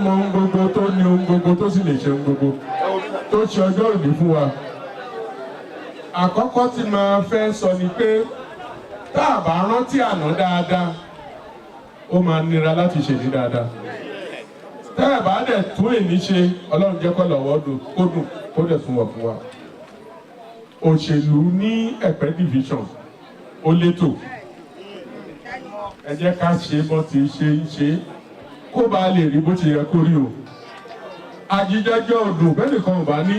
mọ ohun gbogbo tó ní ohun gbogbo tó sì lè ṣe ohun gbogbo tó ṣe ọjọ́ òní fún wa. Àkọ́kọ́ tí màá fẹ́ sọ ni pé tá a bá rántí àná dáadáa ó máa nira láti ṣe ní dáadáa. Tá a bá dẹ̀ tún èní ṣe Ọlọ́run jẹ́ kó lọ́wọ́ kó dùn kó dẹ̀ tún wọ̀ fún wa. Òṣèlú ní Ẹ̀pẹ́ division ó létò. Ẹ jẹ́ ká ṣe bó ti ṣe ń ṣe kó bá lè rí bó ti yẹ kó rí o. Àjíjẹ́jọ́ odò bẹ́nìkan ò bá ní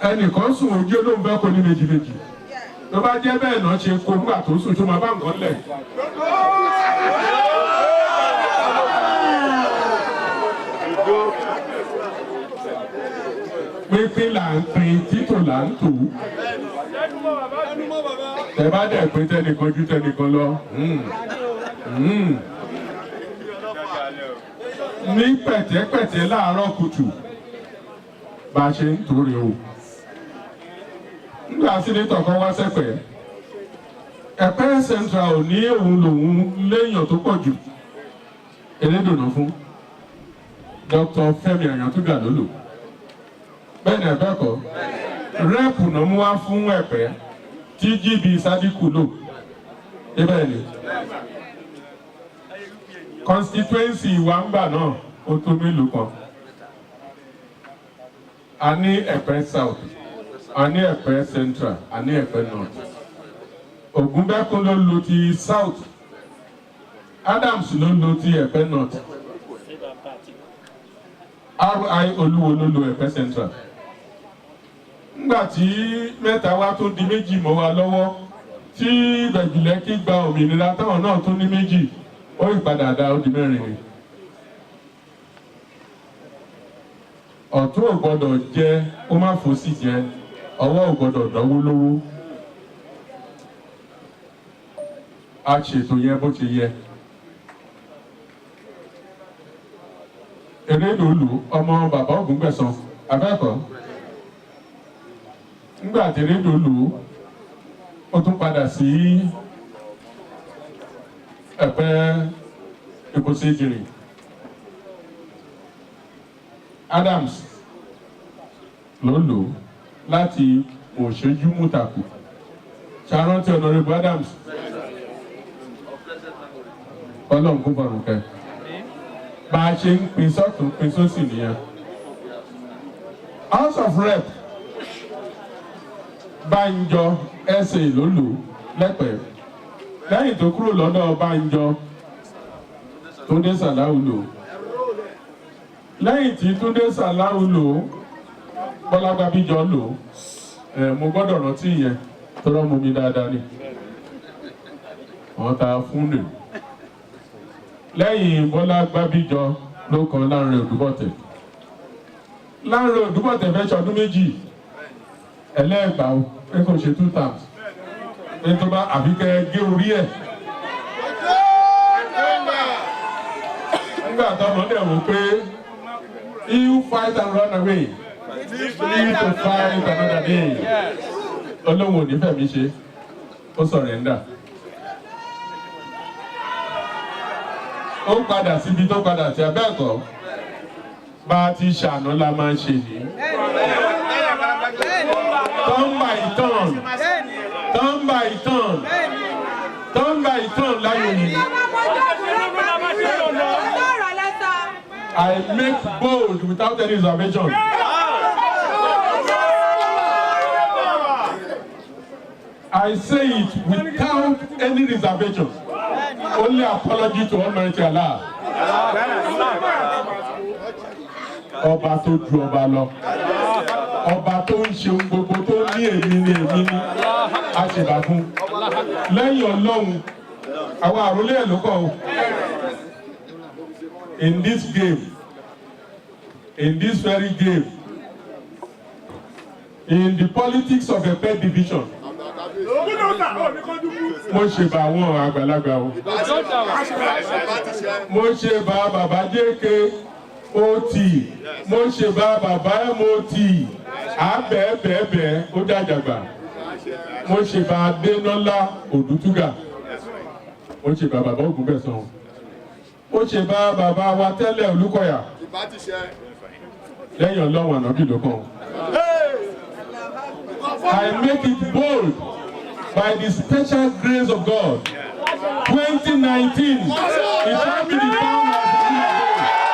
ẹnìkan sùn ojú olóhùn fẹ́ kó ní méjì méjì. Tó bá jẹ́ bẹ́ẹ̀ náà ṣe kó nígbà tó sùn tó máa bá nǹkan lẹ̀. Pínpín là ń pín títò là ń tò. Ẹ bá dẹ̀ pín tẹnìkan ju tẹnìkan lọ. Ní pẹ̀tẹ́pẹ̀tẹ́ láàárọ̀ kùtù bá a ṣe ń torí o. Nígbà sínétọ̀ kan wá sẹ́pẹ̀ Ẹ̀pẹ́ Central ò ní òun lòun léèyàn tó pọ̀ jù elédòdò fún Dr. Fẹ́mi Àyàntúgà ló lò. Bẹ́ẹ̀ni ẹ̀bẹ́ kọ́ rẹ́ẹ̀pù náà mú wá fún Ẹ̀pẹ́ tí GB Sadiku lò. Ibẹ̀ ni constituency wa ń gbà náà ó tó mélòó kan. A ní Ẹ̀pẹ́ South, a ní Ẹ̀pẹ́ Central, a ní Ẹ̀pẹ́ North. Ògúnbẹ́kún ló lo ti South, Adams ló lo ti Ẹ̀pẹ́ North, R.I. Olúwo ló lo Ẹ̀pẹ́ Central. Nígbà tí mẹ́ta wá tó di méjì mọ́ wa lọ́wọ́ tí Bẹ̀jùlẹ́kí gba òmìnira táwọn náà tó ní méjì ó ìpadà dá ó di mẹ́rin ni. Ọ̀tún ò gbọ́dọ̀ jẹ ó má fòsì jẹ, ọwọ́ ò gbọ́dọ̀ dánwó lówó. A ṣètò yẹn bó ti yẹ. Erédòlù ọmọ bàbá Ògúngbẹ̀san abẹ́kọ̀ọ́. Nígbà tí Erédòlù ó tún padà sí Ẹ̀pẹ́ Ìkòsíjìrì. Adams ló lò láti Òṣèjú Mútàkù. Ṣàrántí Honorable Adams. Ọlọ́run kó bọ̀rùn kẹ́. Bá a ṣe ń pín sọ́tún pín sósì nìyẹn. House of Rep Bánjọ ẹsẹ̀ ló lò lẹ́pẹ̀ẹ́. Lẹ́yìn tó kúrò lọ́dọ̀ Bánjọ Túndé Sàláù lò. Lẹ́yìn tí Túndé Sàláù lò Bọ́lá Gbábíjọ lò. Mo gbọ́dọ̀ rántí yẹn tó rọ́ mú mi dáadáa ni. Wọ́n ta fún lè. Lẹ́yìn Bọ́lá Gbábíjọ ló kan Lánrè Òdúbọ̀tẹ̀. Lánrè Òdúbọ̀tẹ̀ fẹ́ ṣọdún méjì. Ẹlẹ́gbàá o, ẹ kò ṣe 2 terms. Ètò bá àbíkẹ́ gé orí ẹ̀. Nígbà táwọn dẹ̀ wò pé you fight and run away, live to fight another day. Olóhùn ò ní fẹ̀mí ṣe, ó surrender. Ó padà síbi tó padà sí abẹ́ẹ̀kọ́. Bá a ti ṣàná la máa ń ṣe ní. Turn by turn, turn by turn, turn by turn láyé yìí. I make bold without any reservation. I say it without any reservation. Only apology to Almighty Allah. Ọba tó ju ọba lọ. Ọba tó ń ṣe gbogbo tó ní èmi ní àṣìbà fún. Lẹ́yìn Ọlọ́run, àwọn àrólé ẹ̀ ló kọ́ o. In this game, in this very game, in the politics of Ẹ̀pẹ́ division, mo ṣe bá àwọn àgbàlagbà o. Mo ṣe bá bàbá JK OT, mo ṣe bá bàbá MOT, àbẹ̀ẹ̀bẹ̀ẹ̀bẹ̀ ó dàjàgbà. Mo ṣe bá Adénọ́lá Òdútúgà, mo ṣe bá bàbá Ògúnbẹ̀san. ó ṣe bá bàbá wa tẹ́lẹ̀ Olúkọ̀yà lẹ́yìn Ọlọ́run ànábì ló kàn. I make it bold by the special grace of God. 2019, it will be the town of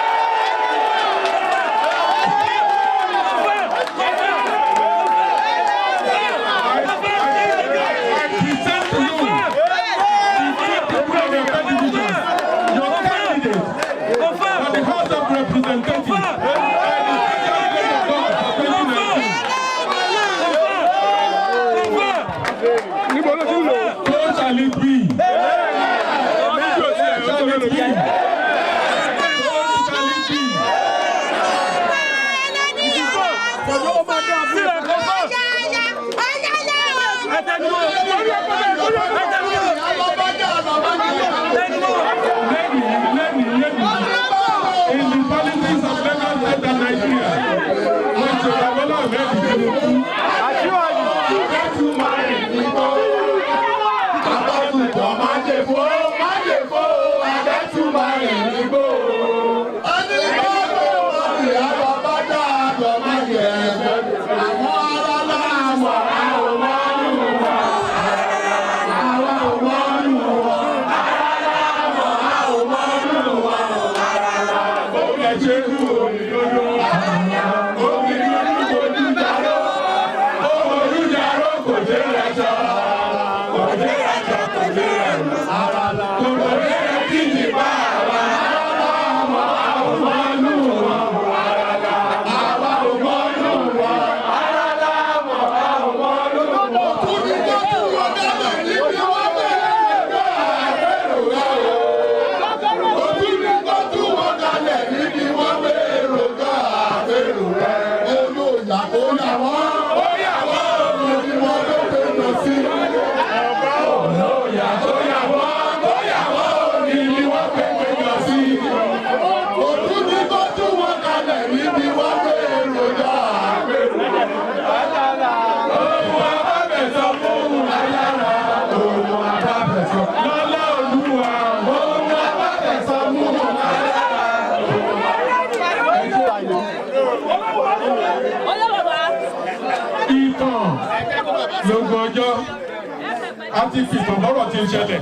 àti fìtàn lọ́rọ̀ tí ń ṣẹlẹ̀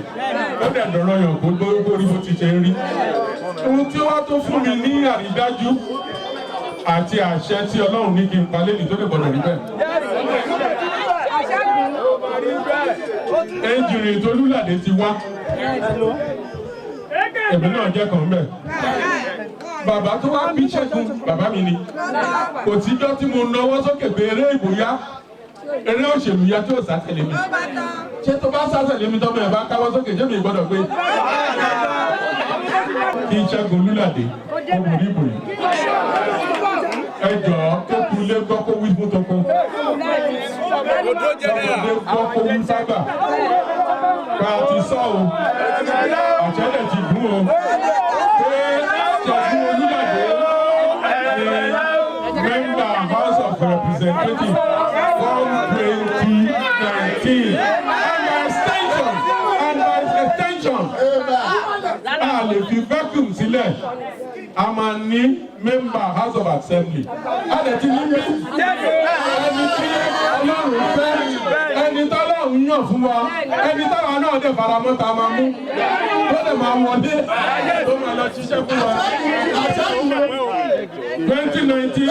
ó dẹ̀ dọ̀rọ̀ yàn gbogbo orí bó ti ṣe ń rí. Ohun tí wọ́n tó fún mi ní àrídájú àti àṣẹ tí Ọlọ́run ní kí n pa lẹ́yìn tó lè gbọ́dọ̀ rí bẹ́ẹ̀. Ẹnjìnrìn Tolúlàdé ti wá. Èmi náà jẹ́ kan bẹ́ẹ̀. Bàbá tó wá bí Ṣẹ́gun bàbá mi ni. Kò tíjọ́ tí mo nawọ́ sókè pé eré ìbòyá eré òṣèlú ya tí ó sátẹ̀lé mi. Ṣé tó bá sátẹ̀lé mi tọ́mọ ẹ̀ bá káwọ́ sókè ṣé mi gbọ́dọ̀ pé kí Ṣẹ́gun Olúlàdé kó mú ní ìbòyí. Ẹ jọ̀ọ́ kó kú ilé gbọ́ kó wí fún toko. Ọmọdé gbọ́ kó wí sábà. Ká ti sọ o, àṣẹ́lẹ̀ ti gún o. Pé Ṣẹ́gun Olúlàdé ni member House of Representatives. 2019 and by extension a lè fi vacuum sílẹ̀ a máa ní member House of Assembly a lè ti ní bí ẹni tí Ọlọ́run fẹ́ ẹni tọ́lọ́run yàn fún wa ẹni táwa náà dẹ̀ faramọ́ ta máa mú tó lè máa wọlé tó máa lọ ṣiṣẹ́ fún wa 2019.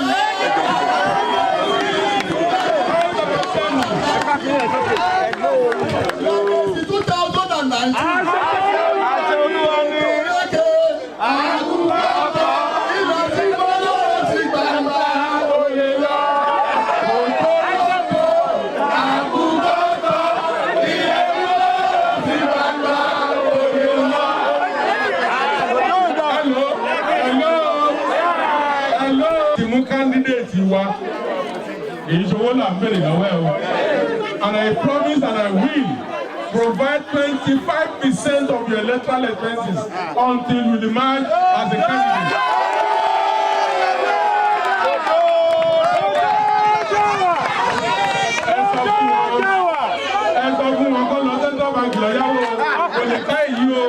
And I promise and I will provide 25% of your electoral expenses until you emerge as a candidate. Ẹ sọ fún wọn kó lọ Central Bank lọ yáwó, kò lè ká èyí o.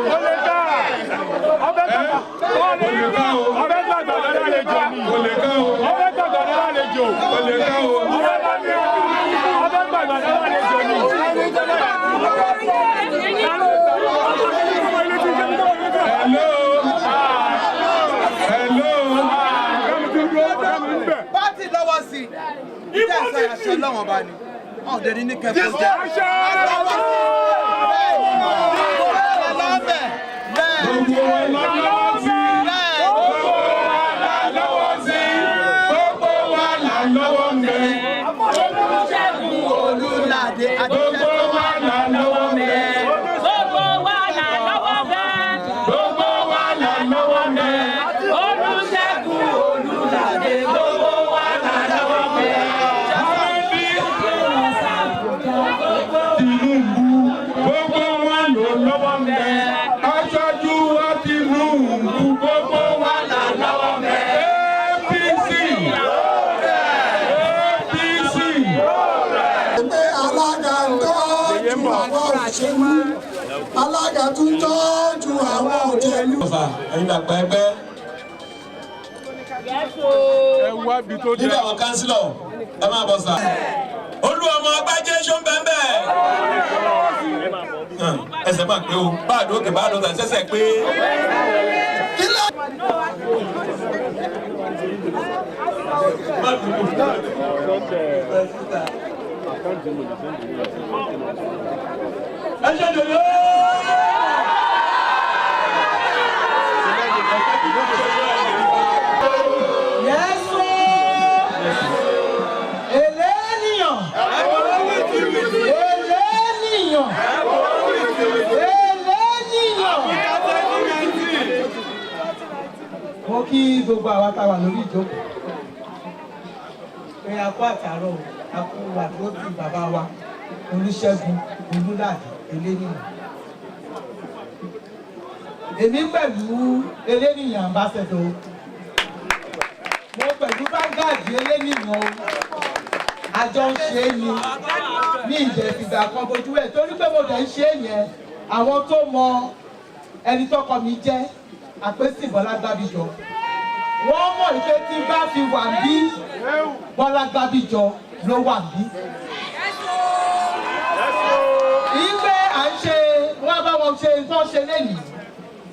lálejò ni. Kò lè ká o. Ọbẹ̀ gbàgbọ́dọ̀ lálejò. Kò lè ká o. Ọbẹ̀ gbàgbọ́dọ̀ lálejò ni. Pátì lọ́wọ́ sí i. Ìjà ìṣe àṣẹ lọ́wọ́ bá ní. Ọ̀dẹ̀ ní kẹfọ́ jẹ́. Gbogbo wa lọ́wọ́ sí. Gbogbo wa lọ́wọ́ sí. Gbogbo wa lọ́wọ́ mẹ́. Olùṣègùn Olúládé. Gbogbo wa lọ́wọ́ mẹ́. Gbogbo wa là lọ́wọ́ bẹ́ẹ̀. Gbogbo wa lọ́wọ́ mẹ́. Olùṣègùn Olúládé. Gbogbo wa là lọ́wọ́ bẹ́ẹ̀. Tinubu, gbogbo wa lọ́wọ́ mẹ́. Aṣojú wa Tinubu, gbogbo wa lọ́wọ́ mẹ́. APC, APC. Pé alága ń tọ́jú àwọn òṣèlú, alága tún tọ́jú àwọn òṣèlú. Ẹ̀yin àgbà ẹgbẹ́. Ẹ wá ibi tó jẹ́. Nígbà àwọn kánsílọ̀ ẹ máa bọ̀ sà. Olúọmọ Agbájé ṣó ń bẹ́ẹ̀ bẹ́ẹ̀. Ẹsẹ̀ máa pé o, báàdó òkè báàdó tà sẹ́sẹ̀ pé. Ẹ ṣe dòdò. Mo kí gbogbo àwa tá a wà lórí ìjókòó pé a kó àtàrọ a kó wà tó ti bàbá wa Olúṣẹ́gun Olúládé Eléníyàn. Èmi pẹ̀lú Eléníyàn ambassador, mo pẹ̀lú Vanguard Eléníyàn o, àjọ ń ṣe é ni ní ìjẹ̀fìgbà kan bojú ẹ̀ torí pé mo dẹ̀ ń ṣe é yẹn àwọn tó mọ ẹni tọkọ mi jẹ́ Àpèsì Bọ́lá Gbábíjọ wọ́n mọ̀ pé tí bá fi wà bí Bọ́lá Gbábíjọ ló wà bí. Ìgbé à ń ṣe wọ́n bá wọn ṣe nǹkan ṣe lẹ́yìn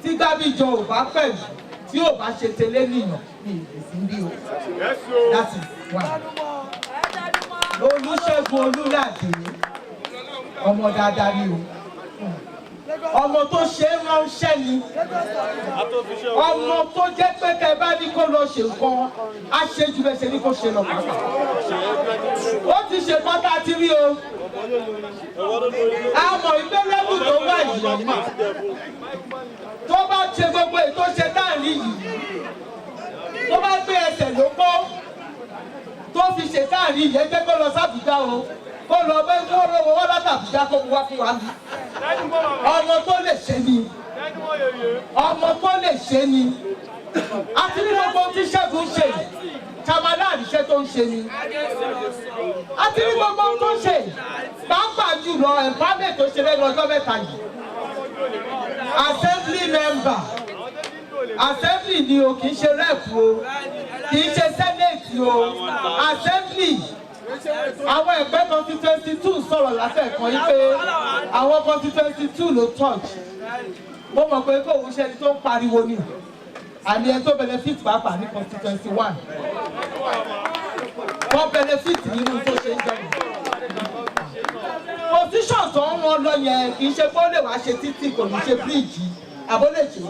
tí Gbábíjọ ò bá pẹ̀lú tí ò bá ṣe tẹ́lẹ̀ nìyàn ní ìrèsí bí o. That is one. Olúṣẹ́gun Olúládé ọmọ dáadáa ni o. Ọmọ tó ṣe é ránṣẹ́ ni, ọmọ tó jẹ́ pé kẹ́ bá ní kó lọ ṣe nǹkan á ṣe jù bẹ́ẹ̀ ṣe ní kó ṣe lọ pàápàá. Ó ti ṣe pátá tí rí o. A mọ̀ ìgbé lẹ́bù tó wà yìí tó bá ṣe gbogbo ètò ṣe dáàrí yìí tó bá gbé ẹsẹ̀ ló kọ́ tó fi ṣe dáàrí yìí ẹ jẹ́ kó lọ sábùjá o. Kó lọ bẹ́ kó lọ́wọ́ wọ́n látàbíjá kó wá fún wa ní. Ọmọ tó lè ṣe ni. Ọmọ tó lè ṣe ni. Àti ní gbogbo tí Ṣẹ́gun ṣe Kamala àdìṣẹ́ tó ń ṣe ni. Àti ní gbogbo tó ń ṣe pàápàá jùlọ empowerment tó ṣe lẹ́nu ọjọ́ mẹ́ta yìí. Assembly member. Assembly ni o kì í ṣe rep o. Kì í ṣe senate o. Assembly. Àwọn ẹgbẹ́ constituency 2 sọ̀rọ̀ látẹ̀kan yí pé àwọn constituency 2 ló touch. Mo mọ̀ pé kò ń ṣe ẹni tó ń pariwo ni. Àmì ẹni tó benefit pàápàá ní constituency 1. Wọ́n benefit nínú tó ṣe ń jẹun. Position tó ń wọn lọ yẹn kì í ṣe pé ó lè wá ṣe títì kò ní ṣe bíríìjì àbólèjì.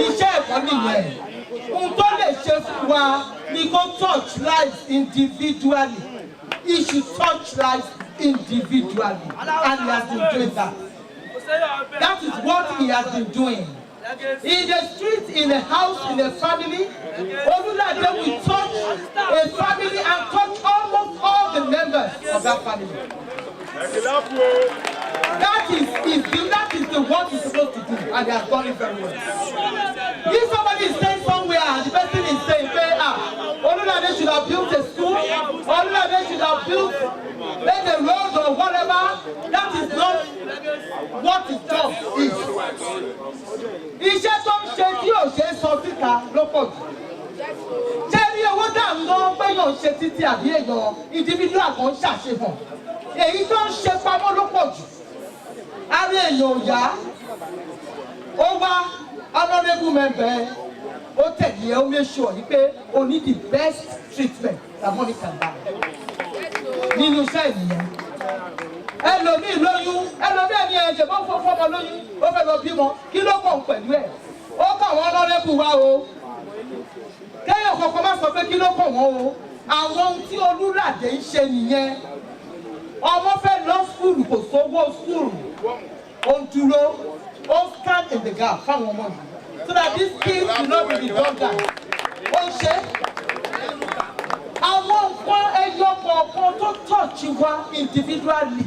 Iṣẹ́ ẹ̀kọ́ nìyẹn. Ohun tó lè ṣe fún wa ni kó touch lives individually. He should touch lives individually, and he has been doing that. That is what he has been doing. In the street, in a house, in a family, Olúládé will touch a family and touch almost all the members of that family. That is the work he's supposed to do, and he has done it very well. If somebody is staying somewhere and the person is saying, Olúládé should have built a school, Olúládé should have built made a road or whatever, that is not what his job is. Iṣẹ́ tó ń ṣe tí ò ṣe é sọ síta ló pọ̀ jù. Ṣé rí owó dà ń lọ péyàn ṣe títí àbí èèyàn individual kan ṣàṣehàn? Èyí tó ń ṣe pamọ́ ló pọ̀ jù. Àrí èèyàn ò yá. Ó wá honourable member ó tẹ̀lé ó make sure ní pé o ní the best treatment that money can buy. Nínú iṣẹ́ ènìyàn. Ẹlòmíì lóyún, ẹlòmíì ẹni ẹ̀jẹ̀ bó fọmọ lóyún, ó fẹ́ lọ bímọ, kí ló kàn pẹ̀lú ẹ̀? Ó kàn wọ́n honourable wá o. Kéèyàn kankan má sọ pé kí ló kàn wọ́n o. Àwọn ohun tí Olúlàdé ń ṣe nìyẹn. Ọmọ fẹ́ lọ skúlù kò sówó skúlù. Ó ń dúró, ó stand in the gap fáwọn ọmọ yìí. So that these kids will not be redundant. Ó ń ṣe. Àwọn nǹkan ẹyọ kọ̀ọ̀kan tó touch wa individually.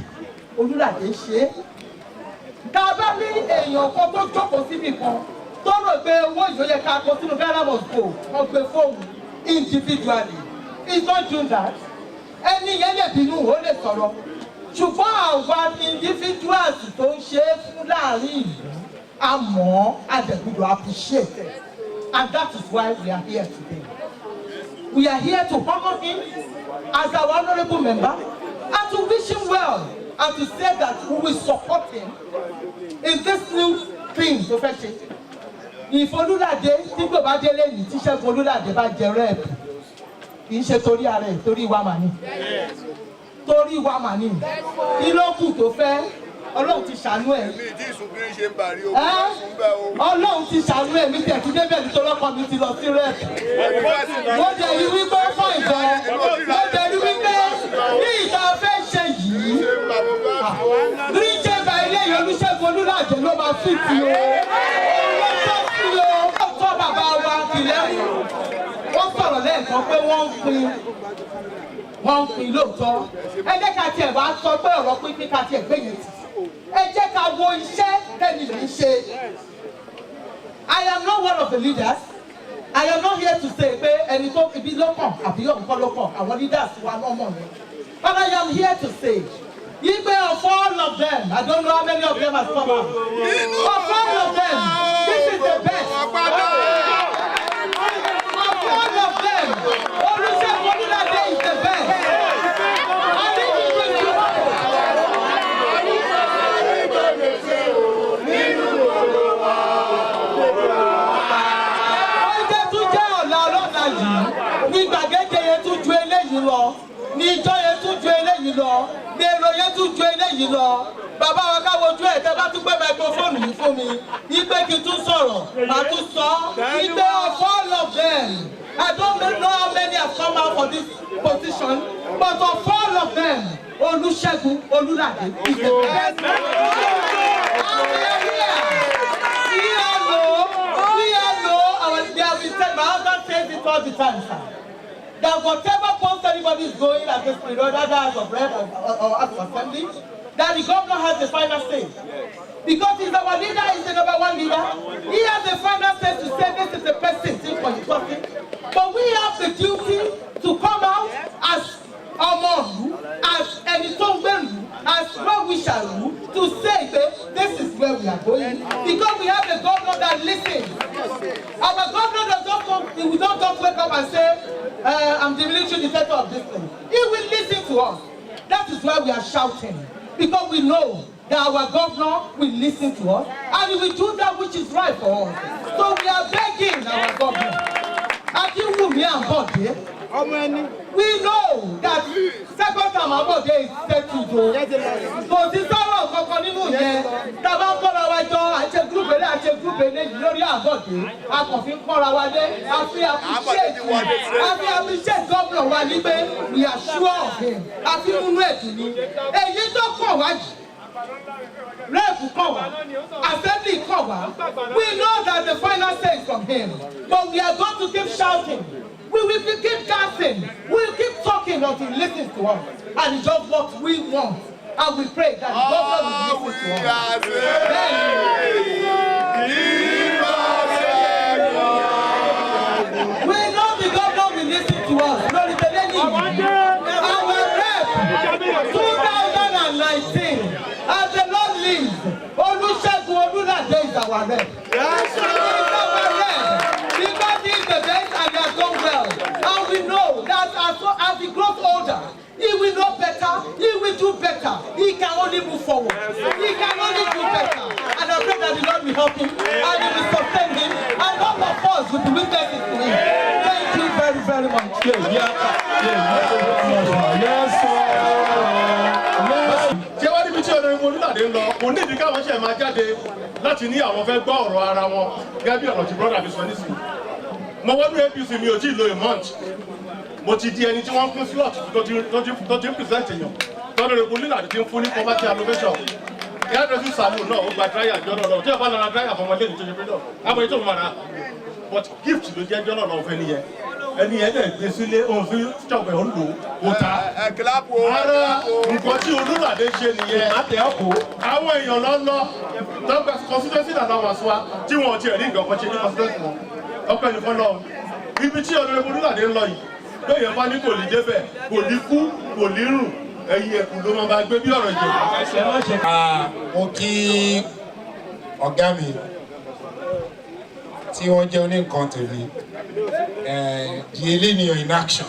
Olúlàdé ṣe. Tá a bá ní èèyàn kan tó jókòó síbì kan tó rò pé owó ìjòyè ká kó sínú Ghana must go wọ́n gbé fóònù individually. He's not doing that. Ẹni yẹn lè bínú ó lè sọ̀rọ̀. Ṣùgbọ́n àwa individuals tó ń ṣe é fún láàrin ìlú a mọ̀ àdẹ̀gbùdọ̀ appreciate it. And that is why we are here today. We are here to honor him as our honourable member and to wish him well and to say that we will support him in this new thing tó fẹ́ ṣe. Ìfolúlàdé tí kò bá délé yìí tí Ṣẹ́gun Olúlàdé bá jẹ rẹ́ẹ̀pù kì í ṣe torí ara ẹ̀ torí wa mà ní. Torí wa mà ní. Kí ló kù tó fẹ́? Ọlọ́run ti ṣàánú ẹ̀. Ọlọ́run ti ṣàánú ẹ̀ mi tẹ̀ kí débẹ̀ nítorí ọkọ mi ti lọ sí rẹ́ẹ̀pù. Mo jẹ́ rí wípé ó fọ́ ìbọn. Mo jẹ́ rí wípé ní ìta fẹ́ ṣe yìí. Rí jẹ́ba ilé ìyẹn Olúṣẹ́gun Olúlàdé ló máa fi tì o. Olóòótọ́ sí o. Ọ̀tọ́ bàbá wa Kìlẹ́rù. Wọ́n sọ̀rọ̀ lẹ́ẹ̀kan pé wọ́n ń pín lóòótọ́. Ẹ jẹ́ ká tiẹ̀ wá sọ pé ọ̀rọ̀ pínpín ká tiẹ̀ gbé yẹn tì. Ẹ jẹ́ ká wo iṣẹ́ tẹ́ni lè ṣe. I am not one of the leaders. I am not here to say pé ẹni tó ibi lọ́kàn àbí ọ̀nkọ́ lọ́kàn àwọn leaders wa náà mọ̀ yẹn. But I am here to say, Igbe of all of them, I don't know how many of them has come out. Of all of them, this is the best. Of all of them, Olúṣẹ́gun Olúlàdé is the best. And this is the ní gbàgede yẹn tún ju eléyìí lọ ní ìjọ yẹn tún ju eléyìí lọ ní èrò yẹn tún ju eléyìí lọ bàbá wa ká wojú ẹ̀ tẹ́ bá tún gbé microphone yìí fún mi ìgbé kí n tún sọ̀rọ̀ màá tún sọ ìgbé of all of them I don't know how many have come out for this position but of all of them Olúṣẹ́gun Olúlàdé is the best. And we are here. We all know our there we said my husband says it all the time, sir. That whatever post anybody is going at this period, whether as of rep or as of assembly, that the governor has the final say. Because he's our leader, he's the number one leader. He has the final say to say this is the best thing for the country. But we have the duty to come out as Ọmọlú, as Ẹnitọ́ngbẹ̀lú, as well-wisherú, to say that this is where we are going. Because we have a governor that listens. Our governor does not come, he will not just wake up and say, I'm the military dictator of this thing. He will listen to us. That is why we are shouting. Because we know that our governor will listen to us and he will do that which is right for us. So we are begging our governor. Akinwumi and Bode, we know that second time Bode is settled. So this sọ̀rọ̀ kankan nínú yẹn tábà ń kọ́ra wa jọ àti group èlé àti group èlé lórí Bode a kàn fi ń kọ́ra wa dé àfi appreciate governor wa ní pé we are sure of him àfi múnú ẹ̀dùn ni èyí tó kàn wá jù. Rep cover, assembly cover. We know that the final say is from him, but we are going to keep shouting. We will keep dancing. We will keep talking until he listens to us, and it's just what we want. And we pray that the governor will listen to us. We know the governor will listen to us. Our rep 2019. As the Lord lives, Olúṣẹ́gun Olúlàdé is our rep. Yes, sir. He is our rep because he is the best and he has done well. He will know better. He will do better. He can only move forward. He can only do better. And I pray that the Lord will help him and he will sustain him. And all of us will be witnesses to him. Thank you very, very much. ṣé wá níbi tí ọ̀nà ìwọ olùlàdé ń lọ kò ní ìdí káwọn ṣe máa jáde láti ní àwọn fẹ́ gbọ́ ọ̀rọ̀ ara wọn gẹ́gẹ́ bí ọ̀rọ̀ tí brọ́dà mi sọ nísìnyí. mo wọ́n ní APC mi ò tí ì lo a month mo ti di ẹni tí wọ́n pín slot tó ti ń present èèyàn tọ́lọ́ ìwọ olùlàdé ti ń fún ní poverty allocation. Hairdressing salon náà ó gba dryer jọ́nà lọ tí ọba lọ́ra dryer fọmọ lẹ́nu tó ṣe pé náà àbọ̀ ètò ìmọ̀ràn but gift ló jẹ́ jọ́nà lọ fẹ́ nìyẹn ẹni yẹn dẹ̀ gbé sílé òun fi ṣọ̀bẹ̀ ó lò ó ta. ara nǹkan tí Olúlàdé ṣe nìyẹn àwọn èèyàn lọ́lọ́ tọ́gbà constituency náà wà sọ́wọ́ tí wọ́n ti ẹ̀rí nǹkan kan ṣe ní constituency wọn ọpẹ́ nìkan lọ ibi tí ọ̀nà Olúlàdé ń lọ yìí lóye bá ní kò ní débẹ̀ kò ní kú kò ní rùn ẹ̀yìn ẹ̀kú ló máa bá gbé bí ọ̀rọ̀ ìjọba. mo kí ọ̀gá mi tí wọ́n jẹ́ oníkan tèmi di eléníyàn in action.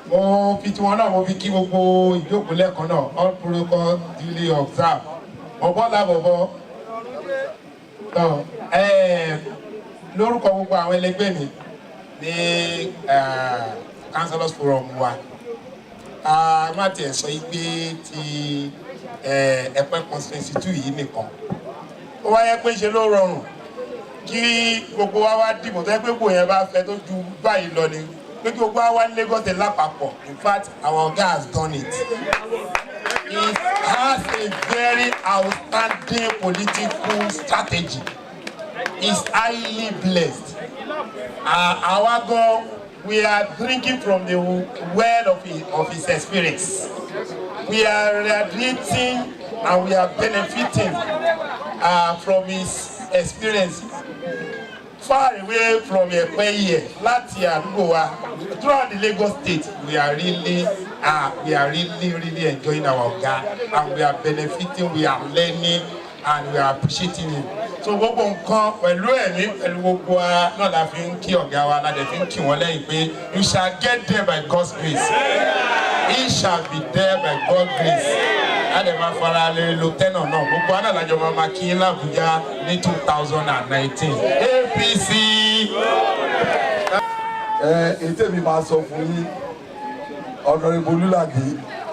mo fi tiwọn náà mo fi kí gbogbo ìjókòó lẹ́ẹ̀kan náà all protocol duly observed bọ̀bọ̀ làbọ̀bọ̀ lórúkọ gbogbo àwọn ẹlẹgbẹ́ mi ní councillors forum wa. Má tiẹ̀ sọ pé ti Ẹ̀pẹ́ constituency 2 yìí nìkan ó wáyé pé ṣe ló rọrùn kí gbogbo wa wá dìbò tó yẹ pé gbogbo yẹn bá fẹ́ tó ju báyìí lọ ni pé kí gbogbo wa wá ní Lagos lápapọ̀. In fact our guy has done it. He has a very outstanding political strategy. He's highly blessed. Àwa gan we are drinking from the well of his experience. We are radiating and we are benefiting from his experience. Far away from Ẹ̀pẹ́ here, láti àdúgbò wa, throughout the Lagos state, we are really enjoying our Oga, and we are benefiting, we are learning, and we are appreciating him. So gbogbo nǹkan pẹ̀lú ẹ̀mí pẹ̀lú gbogbo wa náà la fi ń kí ọ̀gá wa la dẹ̀ fi ń kí wọn lẹ́yìn pé you shall get there by God's grace. He shall be there by God's grace. A lè máa fara lè lo tẹ́nà náà gbogbo wa náà lájọ máa kí ní Àbújá ní 2019 APC. Ètè mi máa sọ fún yín Honorable Olúlàdé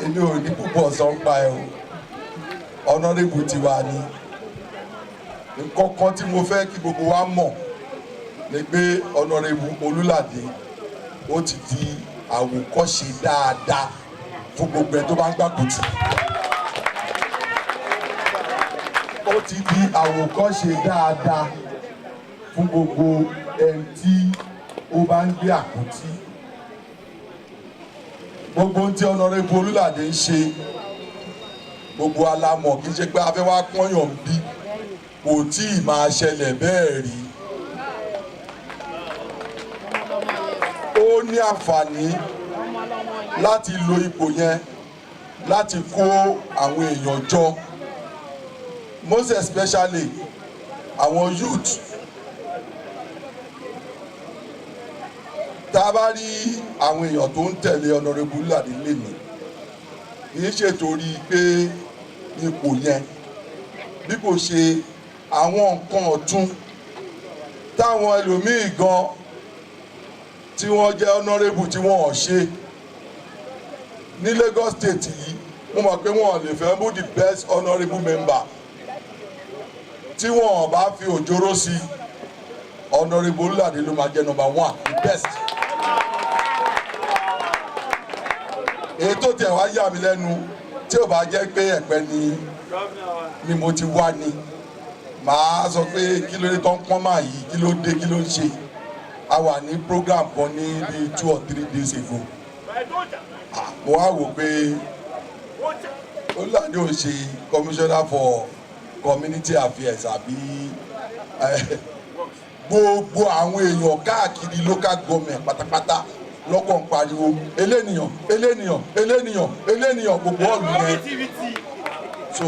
èmi ò ní púpọ̀ sọ ń pa ẹ̀ o Honorable tiwa ni. Nǹkan kan tí mo fẹ́ kí gbogbo wa mọ̀ ni pé Honorable Olúlàdé ó ti di àwòkọ́ṣe dáadáa fún gbogbo ẹ̀ tó bá ń gbàgbọ́tì. Ó ti di àwòkọ́ṣe dáadáa fún gbogbo ẹni tí ó bá ń gbé àpótí. Gbogbo ohun tí Honorable Olúlàdé ń ṣe gbogbo alámọ̀ kì í ṣe pé a fẹ́ wá pọ́nyàn bí kò tí ì máa ṣẹlẹ̀ bẹ́ẹ̀ rí. Ó ní àǹfààní láti lo ipò yẹn láti kó àwọn èèyàn jọ, most especially àwọn youth. Tá a bá rí àwọn èèyàn tó ń tẹ̀lé Honorable Olúlàdé lénìí kì í ṣe torí pé ipò yẹn bí kò ṣe àwọn nǹkan ọ̀tun táwọn ẹlòmíì gan tí wọ́n jẹ́ honourable tí wọ́n ò ṣe ní Lagos state yìí mo mọ̀ pé wọ́n lè fẹ́ mú the best honourable member tí wọ́n bá fi òjòrò sí Honorable Olúlàdé ló máa jẹ́ number 1 the best. Èyí tó tẹ̀ wá yà mí lẹ́nu tí ò bá jẹ́ pé Ẹ̀pẹ́ ni mo ti wá ni màá sọ pé kí ló dé tó ń pọ́n máa yìí kí ló dé kí ló ń ṣe. A wà ní program kan ní bí 2 or 3 days ago. Mo wá wò pé Olúlàdé ò ṣe commissioner for community affairs àbí gbogbo àwọn èèyàn káàkiri local government pátápátá lọ́kọ̀ ń pariwo elénìyàn elénìyàn elénìyàn elénìyàn gbogbo ọ̀lù yẹn. So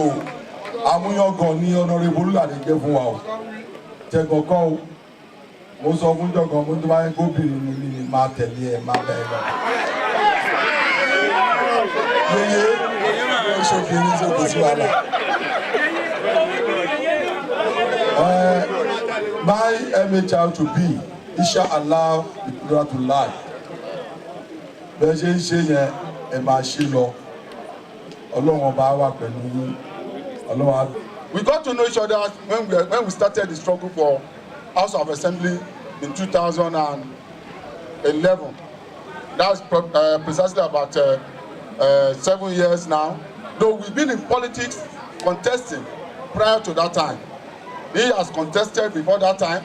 àmúyangàn ní Honorable Olúlàdé jẹ́ fún wa o tẹ̀gọ̀kọ́ o mo sọ fún jọ̀gàn mo tó bá yẹ kó bìnrin mi ni máa tẹ̀lé ẹ máa bẹ̀ ẹ lọ. yeye ṣòfin tó kò sí wàhálà. My MHR to be, it shall allow the children to lie. Bẹ́ẹ̀ ṣe ń ṣe yẹn, ẹ máa ṣe lọ. Ọlọ́run ọba wà pẹ̀lú yín. Ọlọ́run á. We got to know each other when we started the struggle for House of Assembly in 2011. That's precisely about 7 years now. Though we've been in politics contesting prior to that time. He has contested before that time.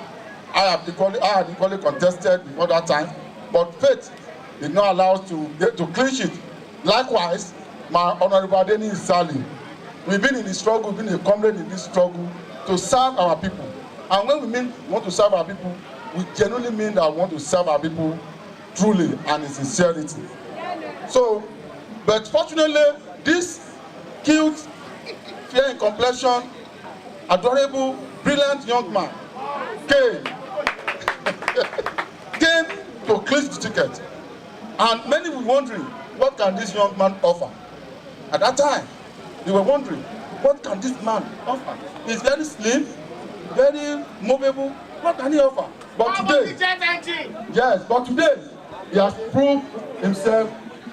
I had equally contested before that time. But faith did not allow us to clinch it. Likewise, my Honorable Adeni Isali. We've been in the struggle, we've been a comrade in this struggle to serve our people. And when we want to serve our people, we genuinely mean that we want to serve our people truly and in sincerity. So, but fortunately, this cute, fair in complexion, adorable, brilliant young man came to clinch the ticket. And many were wondering, what can this young man offer? At that time, they were wondering, what can this man offer? He's very slim, very movable. What can he offer? But today, yes, but today, he has proved himself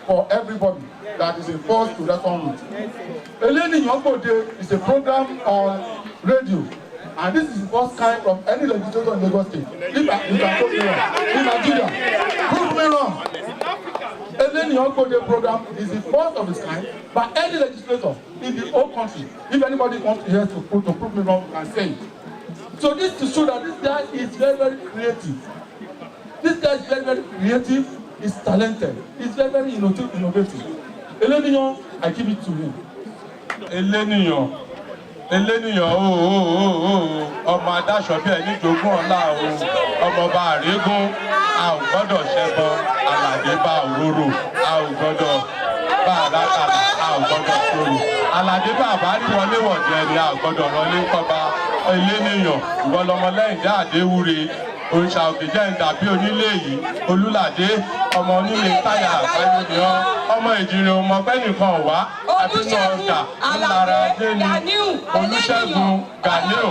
for everybody that is a force to reckon with. Eleni Yogbode is a program on radio, and this is the first kind of any legislator in Lagos State. If you can prove me wrong, in Nigeria, prove me wrong. Eleni Yogbode program is the first of its kind by any legislator in the whole country. If anybody wants to hear to prove me wrong, you can say it. So this to show that this guy is very, very creative. This guy is very, very creative. He's talented. He's very, very innovative. Eleniyan, I give it to him. Eleniyan, ọmọ adáṣọ bí ẹni jogún ọlá o, ọmọọba àrégún, a ò gbọ́dọ̀ ṣẹbọ, aládé bá òróró, a ò gbọ́dọ̀ bá àdákàlà, a ò gbọ́dọ̀ sọ̀rọ̀. Aládé bá àbárí wọlé wọ̀jẹ̀ ni a ò gbọ́dọ̀ wọlé kọ́ba. Eleniyan, ìwọ lọmọlẹ́yìn dá àdéwúre. Òrìṣà òkè jẹ́ ìdàbí onílé yìí, Olúládé, ọmọ onílé táyà àgbáyé ni ọ́, ọmọ ìjìnlẹ̀ ọmọ pẹ́nìkan wá, àbínú ọjà, ńlára dé ni, Olúṣẹ́gun, Ganiu,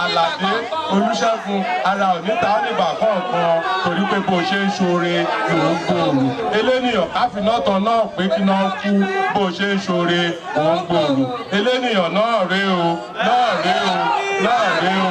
Aládé, Olúṣẹ́gun, ara òníta oníbà kọ̀ọ̀kan, torí pé bó ṣe ń ṣoore òun gbòòrò. Eleniyan káfínọ́tàn náà pé kí náà kú bó ṣe ń ṣoore òun gbòòrò. Eleniyan náà rèé o, náà rèé o, náà rèé o.